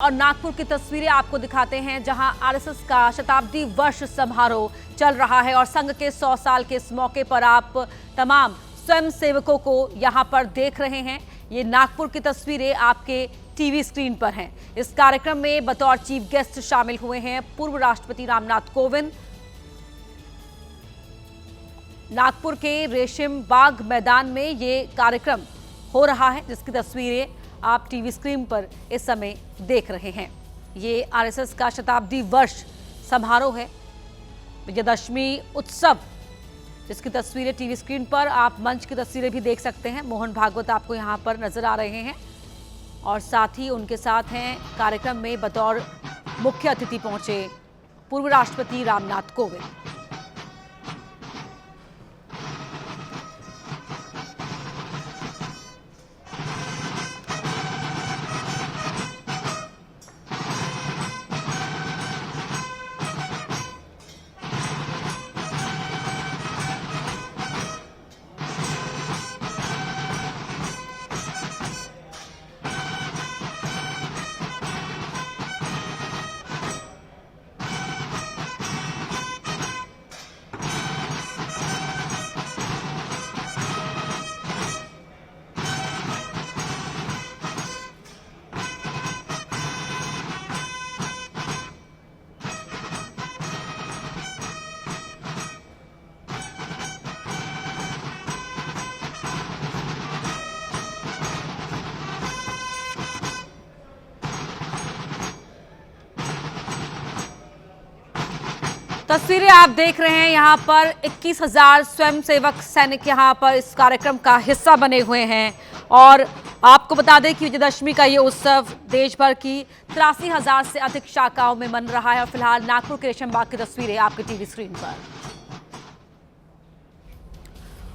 और नागपुर की तस्वीरें आपको दिखाते हैं जहां आरएसएस का शताब्दी वर्ष समारोह चल रहा है और संघ के 100 साल के इस मौके पर आप तमाम स्वयंसेवकों को यहां पर देख रहे हैं। ये नागपुर की तस्वीरें आपके टीवी स्क्रीन पर हैं। इस कार्यक्रम में बतौर चीफ गेस्ट शामिल हुए हैं पूर्व राष्ट्रपति रामनाथ कोविंद। नागपुर के रेशम बाग मैदान में ये कार्यक्रम हो रहा है, जिसकी तस्वीरें आप टीवी स्क्रीन पर इस समय देख रहे हैं। ये आरएसएस का शताब्दी वर्ष समारोह है, विजयदशमी उत्सव, जिसकी तस्वीरें टीवी स्क्रीन पर आप मंच की तस्वीरें भी देख सकते हैं। मोहन भागवत आपको यहां पर नजर आ रहे हैं और साथ ही उनके साथ हैं कार्यक्रम में बतौर मुख्य अतिथि पहुंचे पूर्व राष्ट्रपति रामनाथ कोविंद। तस्वीरें आप देख रहे हैं, यहाँ पर 21,000 स्वयंसेवक सैनिक यहाँ पर इस कार्यक्रम का हिस्सा बने हुए हैं। और आपको बता दें कि विजयदशमी का ये उत्सव देश भर की 83,000 से अधिक शाखाओं में मन रहा है। और फिलहाल नागपुर के रेशम बाग की तस्वीरें आपके टीवी स्क्रीन पर।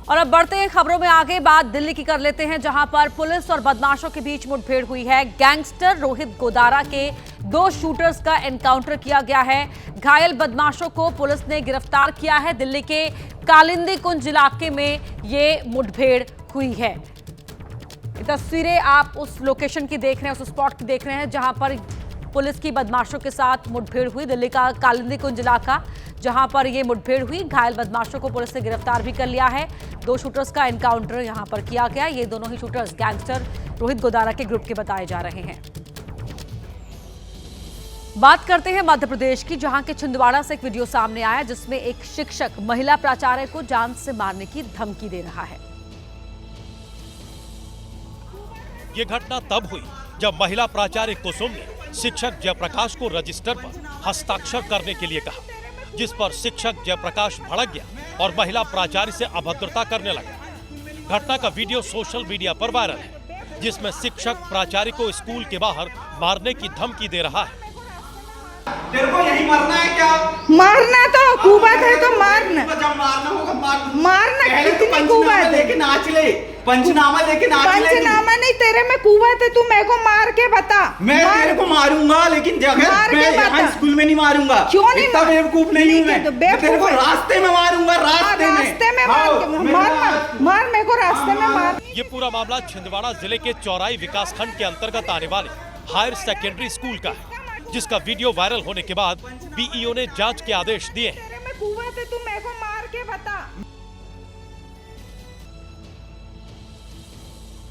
और अब बढ़ते हैं खबरों में आगे, बात दिल्ली की कर लेते हैं, जहां पर पुलिस और बदमाशों के बीच मुठभेड़ हुई है। गैंगस्टर रोहित गोदारा के 2 शूटर्स का एनकाउंटर किया गया है। घायल बदमाशों को पुलिस ने गिरफ्तार किया है। दिल्ली के कालिंदी कुंज इलाके में ये मुठभेड़ हुई है। ये तस्वीरें आप उस लोकेशन की देख रहे हैं, उस स्पॉट की देख रहे हैं जहां पर पुलिस की बदमाशों के साथ मुठभेड़ हुई। दिल्ली का कालिंदी कुंज इलाका जहां पर ये मुठभेड़ हुई। घायल बदमाशों को पुलिस ने गिरफ्तार भी कर लिया है। 2 शूटर्स का एनकाउंटर यहां पर किया गया। ये दोनों ही शूटर्स गैंगस्टर रोहित गोदारा के ग्रुप के बताए जा रहे हैं। बात करते हैं मध्य प्रदेश की, जहां के छिंदवाड़ा से एक वीडियो सामने आया जिसमें एक शिक्षक महिला प्राचार्य को जान से मारने की धमकी दे रहा है। ये घटना तब हुई जब महिला प्राचार्य कुसुम ने शिक्षक जयप्रकाश को रजिस्टर पर हस्ताक्षर करने के लिए कहा, जिस पर शिक्षक जयप्रकाश भड़क गया और महिला प्राचार्य से अभद्रता करने लगा। घटना का वीडियो सोशल मीडिया पर वायरल है, जिसमें शिक्षक प्राचार्य को स्कूल के बाहर मारने की धमकी दे रहा है। तेरे को यही मरना है क्या? मारना तो कुबात है तो मारना। जब मारना होगा मारना कितनी कुबात लेके नाच ले, पंचनामा लेके नाच ले। पंचनामा नहीं, तेरे में कुबात है, तू मेरे को मार के बता। मैं तेरे को मारूंगा, लेकिन जगह मैं यहाँ स्कूल में नहीं मारूंगा। क्यों नहीं? इतना बेवकूफ नहीं हूँ मैं तेरे को रास्ते में मारूंगा। रास्ते में मार मेरे को रास्ते में मार। ये पूरा मामला छिंदवाड़ा जिले के चौराई विकासखंड के अंतर्गत आने वाले हायर सेकेंडरी स्कूल का है, जिसका वीडियो वायरल होने के बाद बीईओ ने जांच के आदेश दिए हैं। तू मेरे को मार के बता।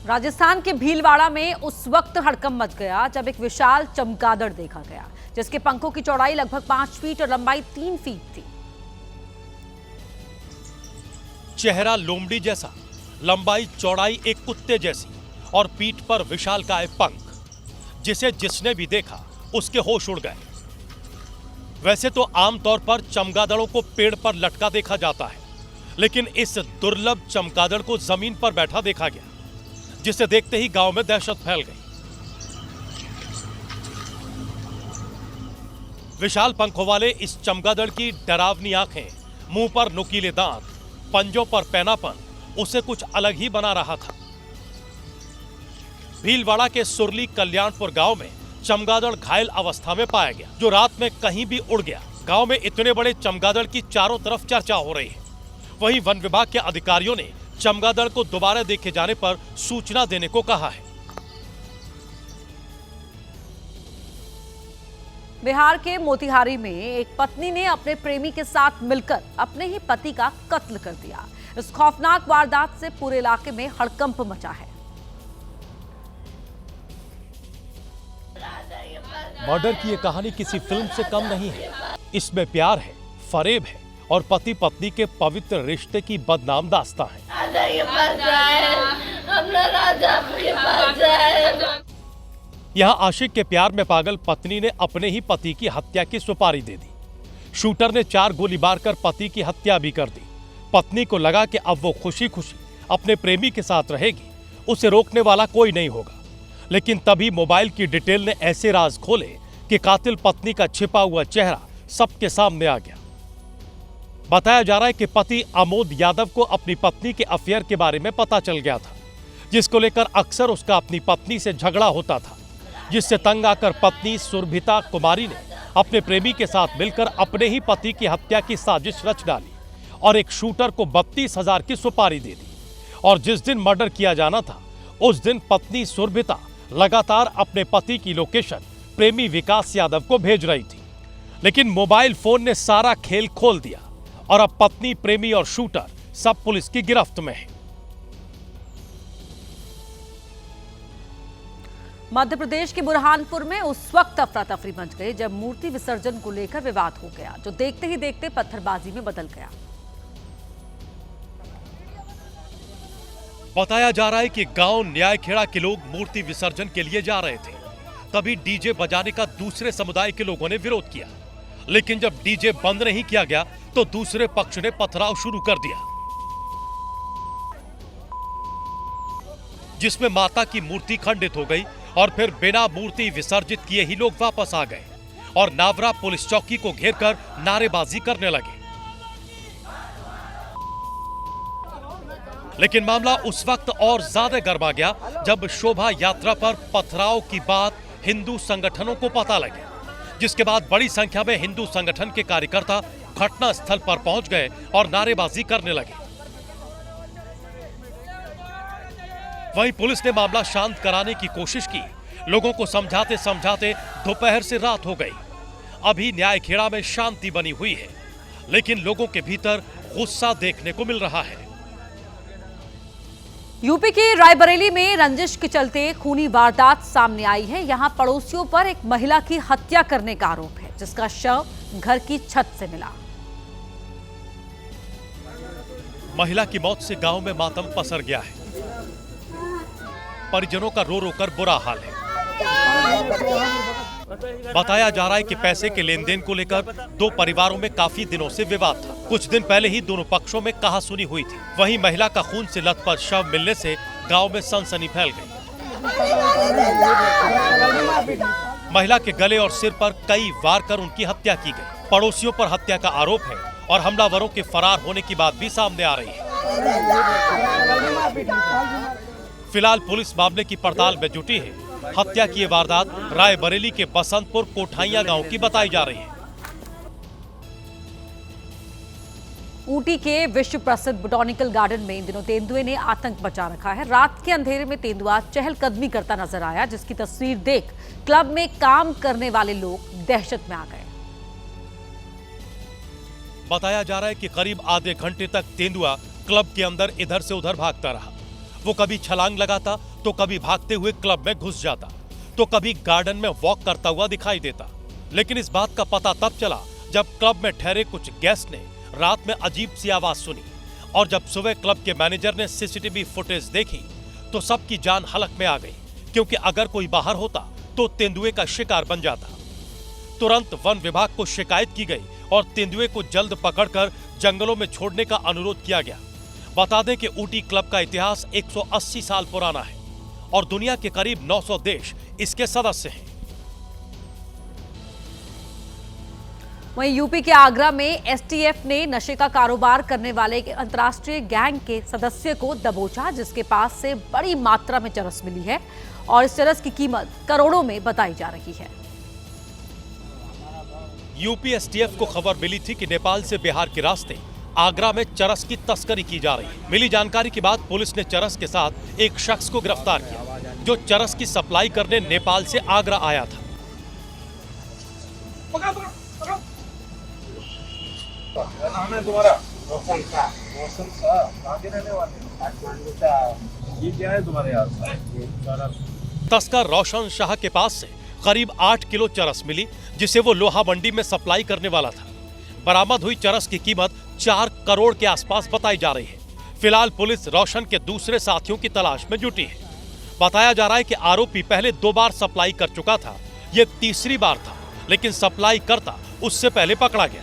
राजस्थान के भीलवाड़ा में उस वक्त हड़कंप मच गया जब एक विशाल चमगादड़ देखा गया, जिसके पंखों की चौड़ाई लगभग 5 फीट और लंबाई 3 फीट थी। चेहरा लोमड़ी जैसा, लंबाई चौड़ाई एक कुत्ते जैसी और पीठ पर विशालकाय पंख, जिसे जिसने भी देखा उसके होश उड़ गए। वैसे तो आमतौर पर चमगादड़ों को पेड़ पर लटका देखा जाता है, लेकिन इस दुर्लभ चमगादड़ को जमीन पर बैठा देखा गया, जिसे देखते ही गांव में दहशत फैल गई। विशाल पंखों वाले इस चमगादड़ की डरावनी आंखें, मुंह पर नुकीले दांत, पंजों पर पैनापन उसे कुछ अलग ही बना रहा था। भीलवाड़ा के सुरली कल्याणपुर गांव में चमगादड़ घायल अवस्था में पाया गया, जो रात में कहीं भी उड़ गया। गांव में इतने बड़े चमगादड़ की चारों तरफ चर्चा हो रही है। वहीं वन विभाग के अधिकारियों ने चमगादड़ को दोबारा देखे जाने पर सूचना देने को कहा है। बिहार के मोतिहारी में एक पत्नी ने अपने प्रेमी के साथ मिलकर अपने ही पति का कत्ल कर दिया। इस खौफनाक वारदात से पूरे इलाके में हड़कंप मचा है। मर्डर की ये कहानी किसी फिल्म से कम नहीं है। इसमें प्यार है, फरेब है और पति पत्नी के पवित्र रिश्ते की बदनाम दास्तां है। यहाँ आशिक के प्यार में पागल पत्नी ने अपने ही पति की हत्या की सुपारी दे दी। शूटर ने 4 गोली मारकर पति की हत्या भी कर दी। पत्नी को लगा कि अब वो खुशी खुशी अपने प्रेमी के साथ रहेगी, उसे रोकने वाला कोई नहीं होगा। लेकिन तभी मोबाइल की डिटेल ने ऐसे राज खोले कि कातिल पत्नी का छिपा हुआ चेहरा सबके सामने आ गया। बताया जा रहा है कि पति आमोद यादव को अपनी पत्नी के अफेयर के बारे में पता चल गया था, जिसको लेकर अक्सर उसका अपनी पत्नी से झगड़ा होता था, जिससे तंग आकर पत्नी सुरभिता कुमारी ने अपने प्रेमी के साथ मिलकर अपने ही पति की हत्या की साजिश रच डाली और एक शूटर को 32,000 की सुपारी दे दी। और जिस दिन मर्डर किया जाना था उस दिन पत्नी सुरभिता लगातार अपने पति की लोकेशन प्रेमी विकास यादव को भेज रही थी। लेकिन मोबाइल फोन ने सारा खेल खोल दिया और अब पत्नी, प्रेमी और शूटर सब पुलिस की गिरफ्त में है। मध्य प्रदेश के बुरहानपुर में उस वक्त अफरा तफरी मच गई जब मूर्ति विसर्जन को लेकर विवाद हो गया, जो देखते ही देखते पत्थरबाजी में बदल गया। बताया जा रहा है कि गांव न्यायखेड़ा के लोग मूर्ति विसर्जन के लिए जा रहे थे। तभी डीजे बजाने का दूसरे समुदाय के लोगों ने विरोध किया। लेकिन जब डीजे बंद नहीं किया गया तो दूसरे पक्ष ने पथराव शुरू कर दिया, जिसमें माता की मूर्ति खंडित हो गई और फिर बिना मूर्ति विसर्जित किए ही लोग वापस आ गए और नावरा पुलिस चौकी को घेरकर नारेबाजी करने लगे। लेकिन मामला उस वक्त और ज्यादा गर्मा गया जब शोभा यात्रा पर पथराव की बात हिंदू संगठनों को पता लगी, जिसके बाद बड़ी संख्या में हिंदू संगठन के कार्यकर्ता घटना स्थल पर पहुंच गए और नारेबाजी करने लगे। वहीं पुलिस ने मामला शांत कराने की कोशिश की। लोगों को समझाते समझाते दोपहर से रात हो गई। अभी न्यायखेड़ा में शांति बनी हुई है, लेकिन लोगों के भीतर गुस्सा देखने को मिल रहा है। यूपी के रायबरेली में रंजिश के चलते खूनी वारदात सामने आई है। यहां पड़ोसियों पर एक महिला की हत्या करने का आरोप है, जिसका शव घर की छत से मिला। महिला की मौत से गांव में मातम पसर गया है। परिजनों का रो रो कर बुरा हाल है। बताया जा रहा है कि पैसे के लेन देन को लेकर 2 परिवारों में काफी दिनों से विवाद था। कुछ दिन पहले ही दोनों पक्षों में कहासुनी हुई थी। वहीं महिला का खून से लथपथ शव मिलने से गांव में सनसनी फैल गई। महिला के गले और सिर पर कई वार कर उनकी हत्या की गई। पड़ोसियों पर हत्या का आरोप है और हमलावरों के फरार होने की बात भी सामने आ रही है। फिलहाल पुलिस मामले की पड़ताल में जुटी है। हत्या की ये वारदात रायबरेली के बसंतपुर कोठाइया गांव की बताई जा रही है। ऊटी के विश्व प्रसिद्ध बोटैनिकल गार्डन में इन दिनों तेंदुए ने आतंक मचा रखा है। रात के अंधेरे में तेंदुआ चहलकदमी करता नजर आया, जिसकी तस्वीर देख क्लब में काम करने वाले लोग दहशत में आ गए। बताया जा रहा है कि करीब आधे घंटे तक तेंदुआ क्लब के अंदर इधर से उधर भागता रहा। वो कभी छलांग लगाता तो कभी भागते हुए क्लब में घुस जाता, तो कभी गार्डन में वॉक करता हुआ दिखाई देता। लेकिन इस बात का पता तब चला जब क्लब में ठहरे कुछ गेस्ट ने रात में अजीब सी आवाज सुनी और जब सुबह क्लब के मैनेजर ने सीसीटीवी फुटेज देखी तो सबकी जान हलक में आ गई, क्योंकि अगर कोई बाहर होता तो तेंदुए का शिकार बन जाता। तुरंत वन विभाग को शिकायत की गई और तेंदुए को जल्द पकड़कर जंगलों में छोड़ने का अनुरोध किया गया। बता दें कि ऊटी क्लब का इतिहास 180 साल पुराना है और दुनिया के करीब 900 देश इसके सदस्य हैं। वहीं यूपी के आगरा में एसटीएफ ने नशे का कारोबार करने वाले एक अंतर्राष्ट्रीय गैंग के सदस्य को दबोचा, जिसके पास से बड़ी मात्रा में चरस मिली है और इस चरस की कीमत करोड़ों में बताई जा रही है। यूपी एसटीएफ को खबर मिली थी कि नेपाल से बिहार के रास्ते आगरा में चरस की तस्करी की जा रही है। मिली जानकारी के बाद पुलिस ने चरस के साथ एक शख्स को गिरफ्तार किया, जो चरस की सप्लाई करने नेपाल से आगरा आया था। क्या नाम है तुम्हारा? रोशन शाह। रोशन शाह, कहाँ के रहने वाले? काठमांडू से। ये क्या है तुम्हारे यहाँ? तस्कर रोशन शाह के पास से करीब 8 किलो चरस मिली, जिसे वो लोहा मंडी में सप्लाई करने वाला था। बरामद हुई चरस की कीमत 4 करोड़ के आसपास बताई जा रही है। फिलहाल पुलिस रोशन के दूसरे साथियों की तलाश में जुटी है। बताया जा रहा है कि आरोपी पहले 2 बार सप्लाई कर चुका था, ये तीसरी बार था, लेकिन सप्लाई करता उससे पहले पकड़ा गया।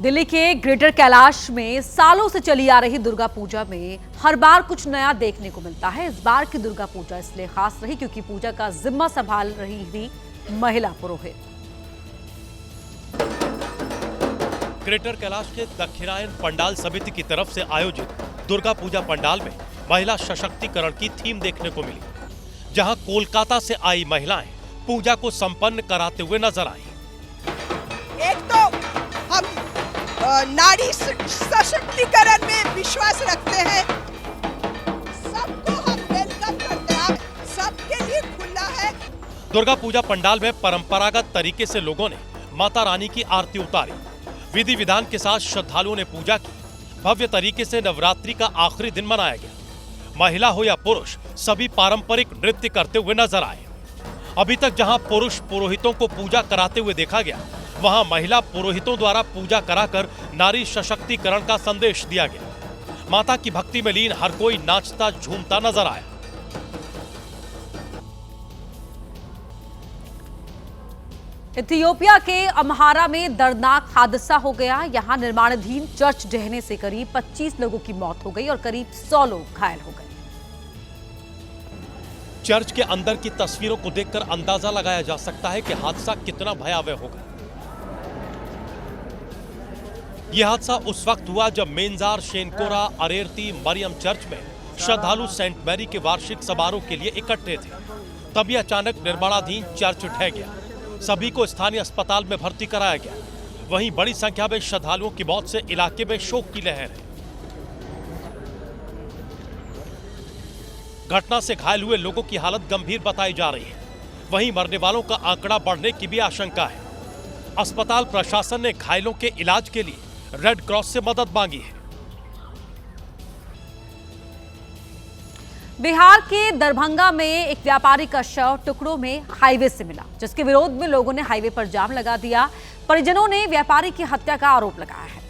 दिल्ली के ग्रेटर कैलाश में सालों से चली आ रही दुर्गा पूजा में हर बार कुछ नया देखने को मिलता है। इस बार की दुर्गा पूजा इसलिए खास रही क्योंकि पूजा का जिम्मा संभाल रही थी महिला पुरोहित। ग्रेटर कैलाश के दक्षिणायन पंडाल समिति की तरफ से आयोजित दुर्गा पूजा पंडाल में महिला सशक्तिकरण की थीम देखने को मिली, जहां कोलकाता से आई महिलाएं पूजा को संपन्न कराते हुए नजर आई। एक तो हम नारी सशक्तिकरण में विश्वास रखते हैं, सबको हम वेलकम करते हैं, सबके लिए खुला है। दुर्गा पूजा पंडाल में परंपरागत तरीके से लोगों ने माता रानी की आरती उतारी। विधि विधान के साथ श्रद्धालुओं ने पूजा की। भव्य तरीके से नवरात्रि का आखिरी दिन मनाया गया। महिला हो या पुरुष, सभी पारंपरिक नृत्य करते हुए नजर आए। अभी तक जहां पुरुष पुरोहितों को पूजा कराते हुए देखा गया, वहां महिला पुरोहितों द्वारा पूजा कराकर नारी सशक्तिकरण का संदेश दिया गया। माता की भक्ति में लीन हर कोई नाचता झूमता नजर आया। इथियोपिया के अम्हारा में दर्दनाक हादसा हो गया। यहां निर्माणाधीन चर्च ढहने से करीब 25 लोगों की मौत हो गई और करीब 100 लोग घायल हो गए। चर्च के अंदर की तस्वीरों को देखकर अंदाजा लगाया जा सकता है कि हादसा कितना भयावह होगा। यह हादसा उस वक्त हुआ जब मेंजार शेनकोरा अरेरती मरियम चर्च में श्रद्धालु सेंट मैरी के वार्षिक समारोह के लिए इकट्ठे थे। तभी अचानक निर्माणाधीन चर्च ढह गया। सभी को स्थानीय अस्पताल में भर्ती कराया गया। वहीं बड़ी संख्या में श्रद्धालुओं की मौत से इलाके में शोक की लहर है। घटना से घायल हुए लोगों की हालत गंभीर बताई जा रही है। वहीं मरने वालों का आंकड़ा बढ़ने की भी आशंका है। अस्पताल प्रशासन ने घायलों के इलाज के लिए रेड क्रॉस से मदद मांगी है। बिहार के दरभंगा में एक व्यापारी का शव टुकड़ों में हाईवे से मिला, जिसके विरोध में लोगों ने हाईवे पर जाम लगा दिया। परिजनों ने व्यापारी की हत्या का आरोप लगाया है।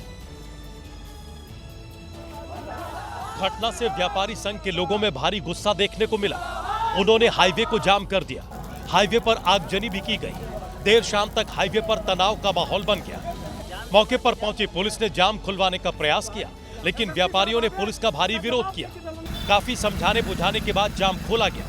घटना से व्यापारी संघ के लोगों में भारी गुस्सा देखने को मिला। उन्होंने हाईवे को जाम कर दिया। हाईवे पर आगजनी भी की गई। देर शाम तक हाईवे पर तनाव का माहौल बन गया। मौके पर पहुंची पुलिस ने जाम खुलवाने का प्रयास किया, लेकिन व्यापारियों ने पुलिस का भारी विरोध किया। काफी समझाने बुझाने के बाद जाम खोला गया।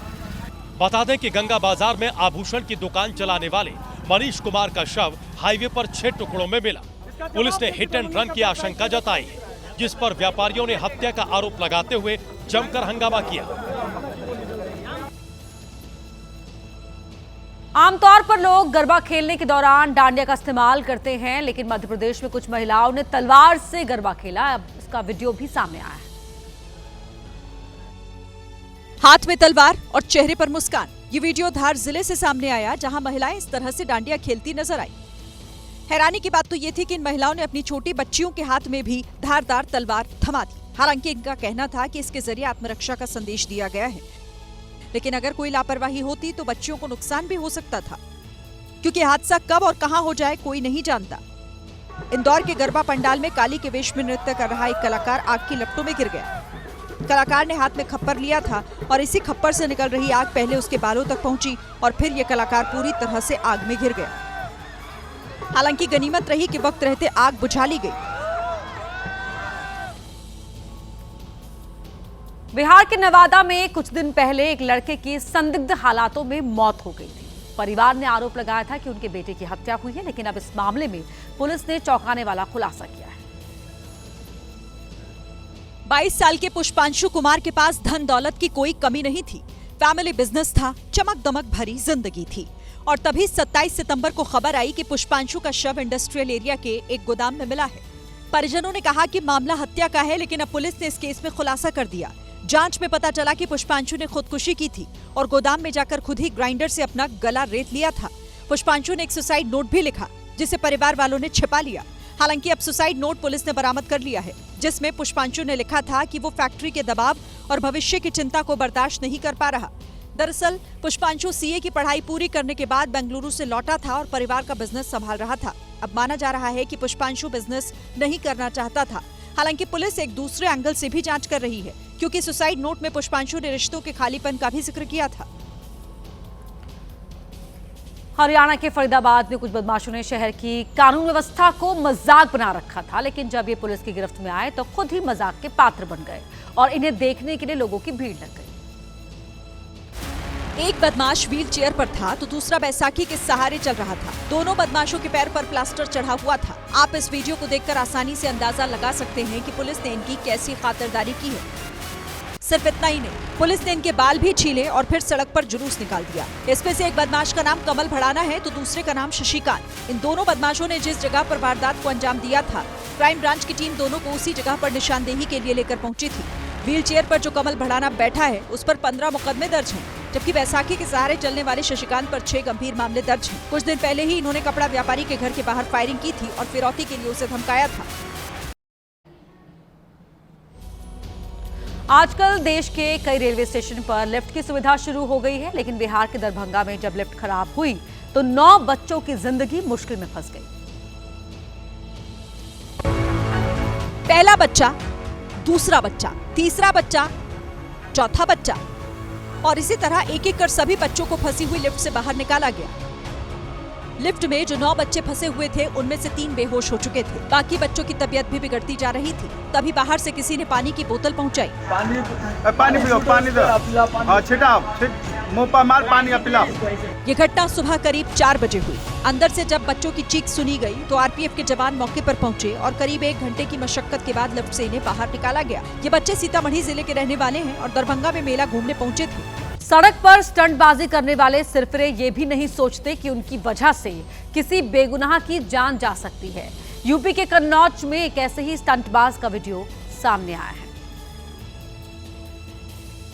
बता दें कि गंगा बाजार में आभूषण की दुकान चलाने वाले मनीष कुमार का शव हाईवे पर 6 टुकड़ों में मिला। पुलिस ने हिट एंड रन की आशंका जताई है, जिस पर व्यापारियों ने हत्या का आरोप लगाते हुए जमकर हंगामा किया। आमतौर पर लोग गरबा खेलने के दौरान डांडिया का इस्तेमाल करते हैं, लेकिन मध्य प्रदेश में कुछ महिलाओं ने तलवार से गरबा खेला। अब इसका वीडियो भी सामने आया है। हाथ में तलवार और चेहरे पर मुस्कान, ये वीडियो धार जिले से सामने आया, जहां महिलाएं इस तरह से डांडिया खेलती नजर आई। हैरानी की बात तो ये थी कि इन महिलाओं ने अपनी छोटी बच्चियों के हाथ में भी धारदार तलवार थमा दी। हालांकि इनका कहना था कि इसके जरिए आत्मरक्षा का संदेश दिया गया है, लेकिन अगर कोई लापरवाही होती तो बच्चियों को नुकसान भी हो सकता था, क्योंकि हादसा कब और कहां हो जाए कोई नहीं जानता। इंदौर के गरबा पंडाल में काली के वेश में नृत्य कर रहा एक कलाकार आग की लपटों में गिर गया। कलाकार ने हाथ में खप्पर लिया था और इसी खप्पर से निकल रही आग पहले उसके बालों तक पहुंची और फिर यह कलाकार पूरी तरह से आग में घिर गया। हालांकि गनीमत रही कि वक्त रहते आग बुझा ली गई। बिहार के नवादा में कुछ दिन पहले एक लड़के की संदिग्ध हालातों में मौत हो गई थी। परिवार ने आरोप लगाया था कि उनके बेटे की हत्या हुई है, लेकिन अब इस मामले में पुलिस ने चौंकाने वाला खुलासा किया है। 22 साल के पुष्पांशु कुमार के पास धन दौलत की कोई कमी नहीं थी। फैमिली बिजनेस था, चमक दमक भरी जिंदगी थी। और तभी 27 सितंबर को खबर आई कि पुष्पांशु का शव इंडस्ट्रियल एरिया के एक गोदाम में मिला है। परिजनों ने कहा कि मामला हत्या का है, लेकिन अब पुलिस ने इस केस में खुलासा कर दिया। जांच में पता चला कि पुष्पांशु ने खुदकुशी की थी और गोदाम में जाकर खुद ही ग्राइंडर से अपना गला रेत लिया था। पुष्पांशु ने एक सुसाइड नोट भी लिखा, जिसे परिवार वालों ने छिपा लिया। हालांकि अब सुसाइड नोट पुलिस ने बरामद कर लिया है, जिसमें पुष्पांशु ने लिखा था कि वो फैक्ट्री के दबाव और भविष्य की चिंता को बर्दाश्त नहीं कर पा रहा। दरअसल पुष्पांशु सीए की पढ़ाई पूरी करने के बाद बेंगलुरु से लौटा था और परिवार का बिजनेस संभाल रहा था। अब माना जा रहा है कि पुष्पांशु बिजनेस नहीं करना चाहता था। हालांकि पुलिस एक दूसरे एंगल से भी जांच कर रही है, क्योंकि सुसाइड नोट में पुष्पांशु ने रिश्तों के खालीपन का भी जिक्र किया था। हरियाणा के फरीदाबाद में कुछ बदमाशों ने शहर की कानून व्यवस्था को मजाक बना रखा था, लेकिन जब ये पुलिस की गिरफ्त में आए तो खुद ही मजाक के पात्र बन गए और इन्हें देखने के लिए लोगों की भीड़ लग गई। एक बदमाश व्हील चेयर पर था तो दूसरा बैसाखी के सहारे चल रहा था। दोनों बदमाशों के पैर पर प्लास्टर चढ़ा हुआ था। आप इस वीडियो को देखकर आसानी से अंदाजा लगा सकते हैं कि पुलिस ने इनकी कैसी खातिरदारी की है। सिर्फ इतना ही नहीं, पुलिस ने इनके बाल भी छीले और फिर सड़क पर जुलूस निकाल दिया। इसमें से एक बदमाश का नाम कमल भड़ाना है तो दूसरे का नाम शशिकांत। इन दोनों बदमाशों ने जिस जगह पर वारदात को अंजाम दिया था, क्राइम ब्रांच की टीम दोनों को उसी जगह पर निशानदेही के लिए लेकर पहुंची थी। व्हील चेयर पर जो कमल भड़ाना बैठा है उस पर 15 मुकदमे दर्ज हैं, जबकि बैसाखी के सहारे चलने वाले शशिकांत पर 6 गंभीर मामले दर्ज हैं। कुछ दिन पहले ही इन्होंने कपड़ा व्यापारी के घर के बाहर फायरिंग की थी और फिरौती के लिए उसे धमकाया था। आजकल देश के कई रेलवे स्टेशन पर लिफ्ट की सुविधा शुरू हो गई है, लेकिन बिहार के दरभंगा में जब लिफ्ट खराब हुई तो 9 बच्चों की जिंदगी मुश्किल में फंस गई। पहला बच्चा, दूसरा बच्चा, तीसरा बच्चा, चौथा बच्चा और इसी तरह एक एक कर सभी बच्चों को फंसी हुई लिफ्ट से बाहर निकाला गया। लिफ्ट में जो 9 बच्चे फंसे हुए थे उनमें से 3 बेहोश हो चुके थे। बाकी बच्चों की तबीयत भी बिगड़ती जा रही थी। तभी बाहर से किसी ने पानी की बोतल पहुंचाई। पानी पिलो, पानी दो, छिटाओ, मुंह पर मार, पानी पिलाओ। ये घटना सुबह करीब 4 बजे हुई। अंदर से जब बच्चों की चीख सुनी गई तो आरपीएफ के जवान मौके पर पहुंचे और करीब 1 घंटे की मशक्कत के बाद लिफ्ट से इन्हें बाहर निकाला गया। ये बच्चे सीतामढ़ी जिले के रहने वाले हैं और दरभंगा में मेला घूमने पहुंचे थे। सड़क पर स्टंटबाजी करने वाले सिरफिरे ये भी नहीं सोचते कि उनकी वजह से किसी बेगुनाह की जान जा सकती है। यूपी के कन्नौज में एक ऐसे ही स्टंटबाज का वीडियो सामने आया है।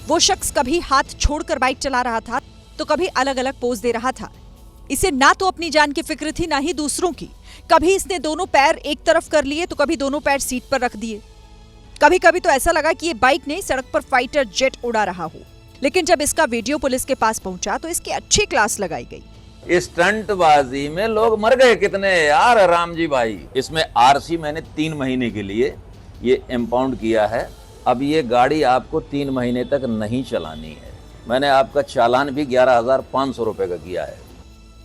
वो शख्स कभी हाथ छोड़कर बाइक चला रहा था तो कभी अलग अलग पोज दे रहा था। इसे ना तो अपनी जान की फिक्र थी ना ही दूसरों की। कभी इसने दोनों पैर एक तरफ कर लिए तो कभी दोनों पैर सीट पर रख दिए। कभी कभी तो ऐसा लगा कि ये बाइक नहीं सड़क पर फाइटर जेट उड़ा रहा हो। लेकिन जब इसका वीडियो पुलिस के पास पहुंचा तो इसकी अच्छी क्लास लगाई गई। स्टंटबाजी में लोग मर गए कितने यार राम जी भाई। इसमें आरसी मैंने 3 महीने के लिए ये इम्पाउंड किया है। अब ये गाड़ी आपको 3 महीने तक नहीं चलानी है। मैंने आपका चालान भी 11,500 रुपए का किया है।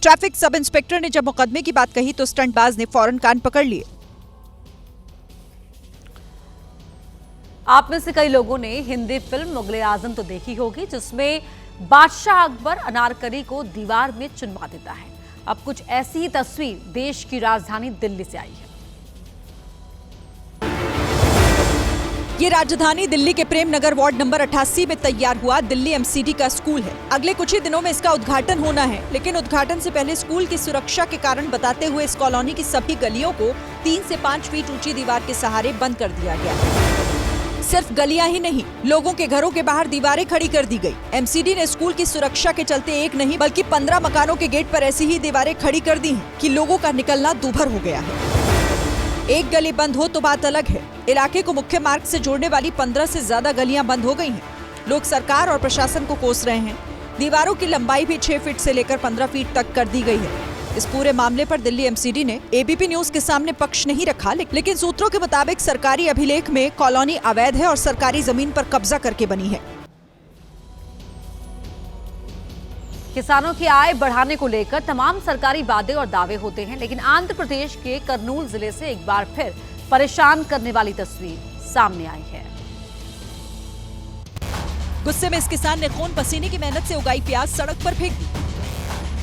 ट्रैफिक सब इंस्पेक्टर ने जब मुकदमे की बात कही तो स्टंटबाज ने फौरन कान पकड़ लिए। आप में से कई लोगों ने हिंदी फिल्म मुगले आजम तो देखी होगी, जिसमें बादशाह अकबर अनारकली को दीवार में चुनवा देता है। अब कुछ ऐसी ही तस्वीर देश की राजधानी दिल्ली से आई है। ये राजधानी दिल्ली के प्रेम नगर वार्ड नंबर 88 में तैयार हुआ दिल्ली एमसीडी का स्कूल है। अगले कुछ ही दिनों में इसका उद्घाटन होना है, लेकिन उद्घाटन से पहले स्कूल की सुरक्षा के कारण बताते हुए इस कॉलोनी की सभी गलियों को 3 से 5 फीट ऊंची दीवार के सहारे बंद कर दिया गया। सिर्फ गलियां ही नहीं, लोगों के घरों के बाहर दीवारें खड़ी कर दी गई। एमसीडी ने स्कूल की सुरक्षा के चलते एक नहीं बल्कि 15 मकानों के गेट पर ऐसी ही दीवारें खड़ी कर दी हैं कि लोगों का निकलना दूभर हो गया है। एक गली बंद हो तो बात अलग है, इलाके को मुख्य मार्ग से जोड़ने वाली 15 से ज्यादा गलियां बंद हो गई हैं। लोग सरकार और प्रशासन को कोस रहे हैं। दीवारों की लंबाई भी 6 फीट से लेकर 15 फीट तक कर दी गई है। इस पूरे मामले पर दिल्ली एमसीडी ने एबीपी न्यूज के सामने पक्ष नहीं रखा, लेकिन सूत्रों के मुताबिक सरकारी अभिलेख में कॉलोनी अवैध है और सरकारी जमीन पर कब्जा करके बनी है। किसानों की आय बढ़ाने को लेकर तमाम सरकारी वादे और दावे होते हैं, लेकिन आंध्र प्रदेश के कर्नूल जिले से एक बार फिर परेशान करने वाली तस्वीर सामने आई है। गुस्से में इस किसान ने खून पसीने की मेहनत से उगाई प्याज सड़क पर फेंक दी।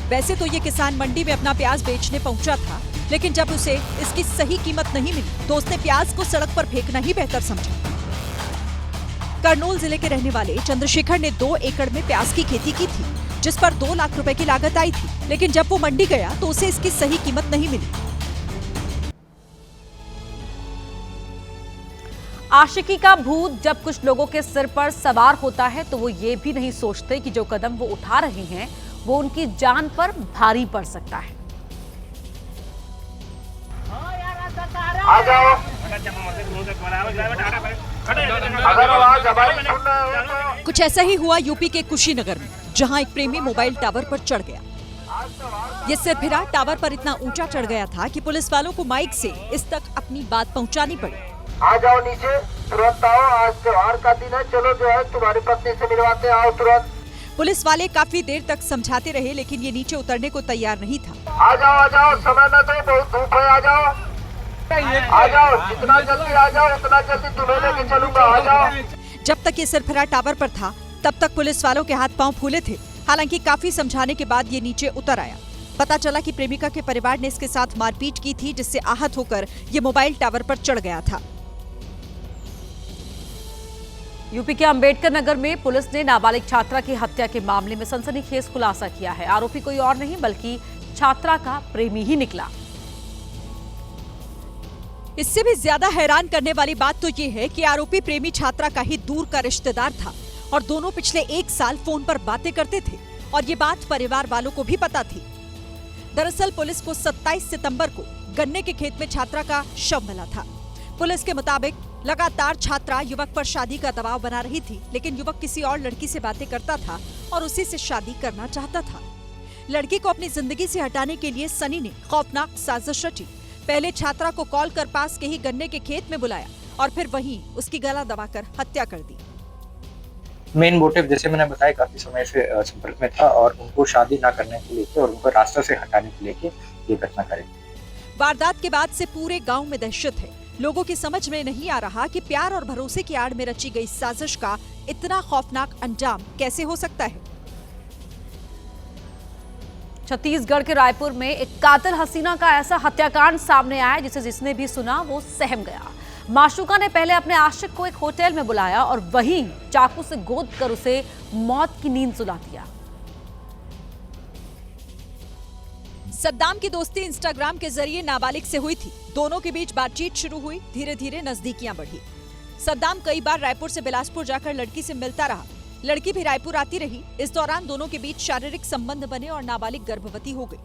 वैसे तो ये किसान मंडी में अपना प्याज बेचने पहुंचा था, लेकिन जब उसे इसकी सही कीमत नहीं मिली तो उसने प्याज को सड़क पर फेंकना ही बेहतर समझा। कर्नूल जिले के रहने वाले चंद्रशेखर ने 2 एकड़ में प्याज की खेती की थी, जिस पर 2 लाख रुपए की लागत आई थी, लेकिन जब वो मंडी गया तो उसे इसकी सही कीमत नहीं मिली। आशिकी का भूत जब कुछ लोगों के सिर पर सवार होता है तो वो ये भी नहीं सोचते कि जो कदम वो उठा रहे हैं वो उनकी जान पर भारी पड़ सकता है। आ जाओ। अगर आवाज हमारी सुन रहे हो तो कुछ ऐसा ही हुआ यूपी के कुशीनगर में, जहां एक प्रेमी मोबाइल टावर पर चढ़ गया। ये सिरफिरा टावर पर इतना ऊंचा चढ़ गया था कि पुलिस वालों को माइक से इस तक अपनी बात पहुंचानी पड़ी। आ जाओ नीचे, तुरंत आओ, आज त्योहार का दिन है, चलो जो है तुम्हारी पत्नी से मिलवाते, आओ तुरंत। पुलिस वाले काफी देर तक समझाते रहे, लेकिन ये नीचे उतरने को तैयार नहीं था। आ जाओ, समय न दो, बहुत धूप है, आ जाओ, जितना जल्दी आ जाओ उतना जल्दी तुम्हें लेके चलूंगा, आ जाओ। जब तक ये सिरफिरा टावर पर था तब तक पुलिस वालों के हाथ पांव फूले थे। हालांकि काफी समझाने के बाद ये नीचे उतर आया। पता चला कि प्रेमिका के परिवार ने इसके साथ मारपीट की थी, जिससे आहत होकर ये मोबाइल टावर पर चढ़ गया था। यूपी के अंबेडकर नगर में पुलिस ने नाबालिग छात्रा की हत्या के मामले में सनसनीखेज खुलासा किया है। आरोपी कोई और नहीं बल्कि छात्रा का प्रेमी ही निकला। इससे भी ज्यादा हैरान करने वाली बात तो ये है कि आरोपी प्रेमी छात्रा का ही दूर का रिश्तेदार था और दोनों पिछले 1 साल फोन पर बातें करते थे और ये बात परिवार वालों को भी पता थी। दरअसल पुलिस को 27 सितंबर को गन्ने के खेत में छात्रा का शव मिला था। पुलिस के मुताबिक लगातार छात्रा युवक पर शादी का दबाव बना रही थी, लेकिन युवक किसी और लड़की से बातें करता था और उसी से शादी करना चाहता था। लड़की को अपनी जिंदगी से हटाने के लिए सनी ने खौफनाक साजिश रची। पहले छात्रा को कॉल कर पास के ही गन्ने के खेत में बुलाया और फिर वहीं उसकी गला दबाकर हत्या कर दी। मेन मोटिव जैसे मैंने बताया काफी समय से संपर्क में था और उनको शादी ना करने के लिए और उनको रास्ते से हटाने के लिए ये घटना करी। वारदात के बाद से पूरे गांव में दहशत है। लोगों की समझ में नहीं आ रहा कि प्यार और भरोसे की आड़ में रची गई साजिश का इतना खौफनाक अंजाम कैसे हो सकता है। छत्तीसगढ़ के रायपुर में एक कातिल हसीना का ऐसा हत्याकांड सामने आया जिसे जिसने भी सुना वो सहम गया। माशूका ने पहले अपने आशिक को एक होटल में बुलाया और वहीं चाकू से गोद कर उसे मौत की नींद सुला दिया। सद्दाम की दोस्ती इंस्टाग्राम के जरिए नाबालिग से हुई थी। दोनों के बीच बातचीत शुरू हुई, धीरे धीरे नजदीकियां बढ़ी। सद्दाम कई बार रायपुर से बिलासपुर जाकर लड़की से मिलता रहा। लड़की भी रायपुर आती रही। इस दौरान दोनों के बीच शारीरिक संबंध बने और नाबालिग गर्भवती हो गई।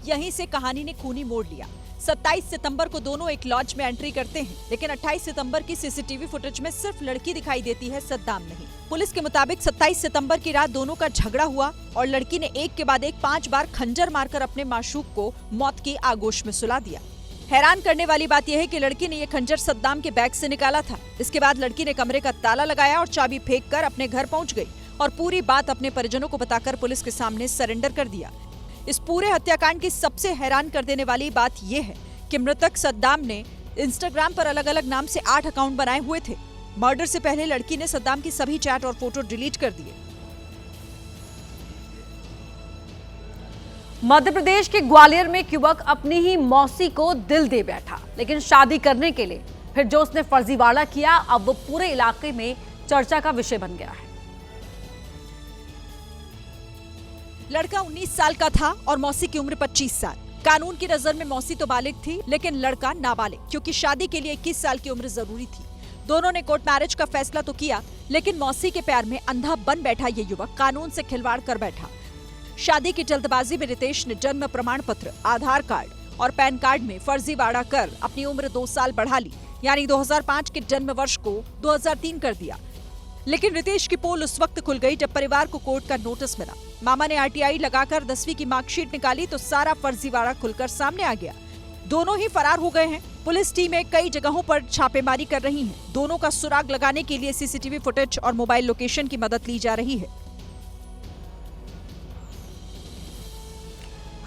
यहीं से कहानी ने खूनी मोड़ लिया। 27 सितंबर को दोनों एक लॉज में एंट्री करते हैं, लेकिन 28 सितंबर की सीसीटीवी फुटेज में सिर्फ लड़की दिखाई देती है, सद्दाम नहीं। पुलिस के मुताबिक 27 सितंबर की रात दोनों का झगड़ा हुआ और लड़की ने एक के बाद एक 5 बार खंजर मारकर अपने माशूक को मौत की आगोश में सुला दिया। हैरान करने वाली बात यह है कि लड़की ने यह खंजर सद्दाम के बैग से निकाला था। इसके बाद लड़की ने कमरे का ताला लगाया और चाबी फेंककर अपने घर पहुंच गई और पूरी बात अपने परिजनों को बताकर पुलिस के सामने सरेंडर कर दिया। इस पूरे हत्याकांड की सबसे हैरान कर देने वाली बात यह है कि मृतक सद्दाम ने इंस्टाग्राम पर अलग अलग नाम से 8 अकाउंट बनाए हुए थे। मर्डर से पहले लड़की ने सद्दाम की सभी चैट और फोटो डिलीट कर दिए। मध्य प्रदेश के ग्वालियर में एक युवक अपनी ही मौसी को दिल दे बैठा, लेकिन शादी करने के लिए फिर जो उसने फर्जीवाड़ा किया अब वो पूरे इलाके में चर्चा का विषय बन गया है। लड़का 19 साल का था और मौसी की उम्र 25 साल। कानून की नजर में मौसी तो बालिग थी, लेकिन लड़का नाबालिग, क्योंकि शादी के लिए 21 साल की उम्र जरूरी थी। दोनों ने कोर्ट मैरिज का फैसला तो किया, लेकिन मौसी के प्यार में अंधा बन बैठा ये युवक कानून से खिलवाड़ कर बैठा। शादी की जल्दबाजी में रितेश ने जन्म प्रमाण पत्र, आधार कार्ड और पैन कार्ड में फर्जीवाड़ा कर अपनी उम्र 2 साल बढ़ा ली, यानी 2005 के जन्म वर्ष को 2003 कर दिया। लेकिन रितेश की पोल उस वक्त खुल गई जब परिवार को कोर्ट का नोटिस मिला। मामा ने आरटीआई लगाकर 10वीं की मार्कशीट निकाली तो सारा फर्जीवाड़ा खुलकर सामने आ गया। दोनों ही फरार हो गए हैं। पुलिस टीमें कई जगहों पर छापेमारी कर रही हैं। दोनों का सुराग लगाने के लिए सीसीटीवी फुटेज और मोबाइल लोकेशन की मदद ली जा रही है।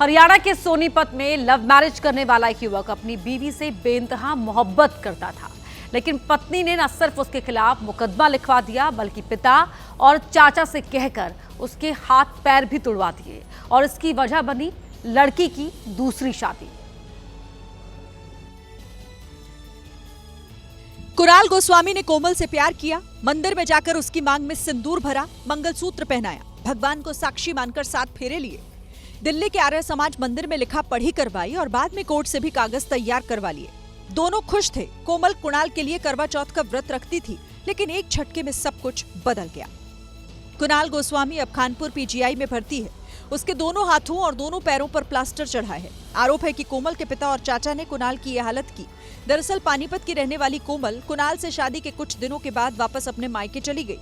हरियाणा के सोनीपत में लव मैरिज करने वाला एक युवक अपनी बीवी से बेइंतहा मोहब्बत करता था, लेकिन पत्नी ने न सिर्फ उसके खिलाफ मुकदमा लिखवा दिया बल्कि पिता और चाचा से कहकर उसके हाथ पैर भी तुड़वा दिए और इसकी वजह बनी लड़की की दूसरी शादी। कुणाल गोस्वामी ने कोमल से प्यार किया, मंदिर में जाकर उसकी मांग में सिंदूर भरा, मंगलसूत्र पहनाया, भगवान को साक्षी मानकर 7 फेरे लिए। दिल्ली के आर्य समाज मंदिर में लिखा पढ़ी करवाई और बाद में कोर्ट से भी कागज तैयार करवा लिए। दोनों खुश थे। कोमल कुणाल के लिए करवा चौथ का व्रत रखती थी, लेकिन एक झटके में सब कुछ बदल गया। कुणाल गोस्वामी अब कानपुर पीजीआई में भर्ती है। उसके दोनों हाथों और दोनों पैरों पर प्लास्टर चढ़ा है। आरोप है कि कोमल के पिता और चाचा ने कुणाल की यह हालत की। दरअसल पानीपत की रहने वाली कोमल कुणाल से शादी के कुछ दिनों के बाद वापस अपने मायके चली गई।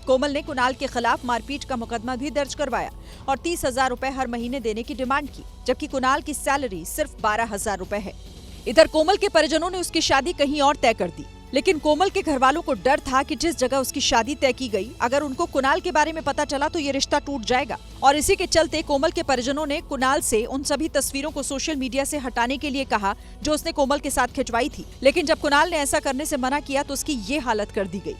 कोमल ने कुणाल के खिलाफ मारपीट का मुकदमा भी दर्ज करवाया और 30,000 रुपए हर महीने देने की डिमांड की, जबकि कुणाल की सैलरी सिर्फ 12,000 रुपए है। इधर कोमल के परिजनों ने उसकी शादी कहीं और तय कर दी, लेकिन कोमल के घर वालों को डर था कि जिस जगह उसकी शादी तय की गई, अगर उनको कुणाल के बारे में पता चला तो ये रिश्ता टूट जाएगा। और इसी के चलते कोमल के परिजनों ने कुणाल से उन सभी तस्वीरों को सोशल मीडिया से हटाने के लिए कहा जो उसने कोमल के साथ खिंचवाई थी। लेकिन जब कुणाल ने ऐसा करने से मना किया तो उसकी ये हालत कर दी गई।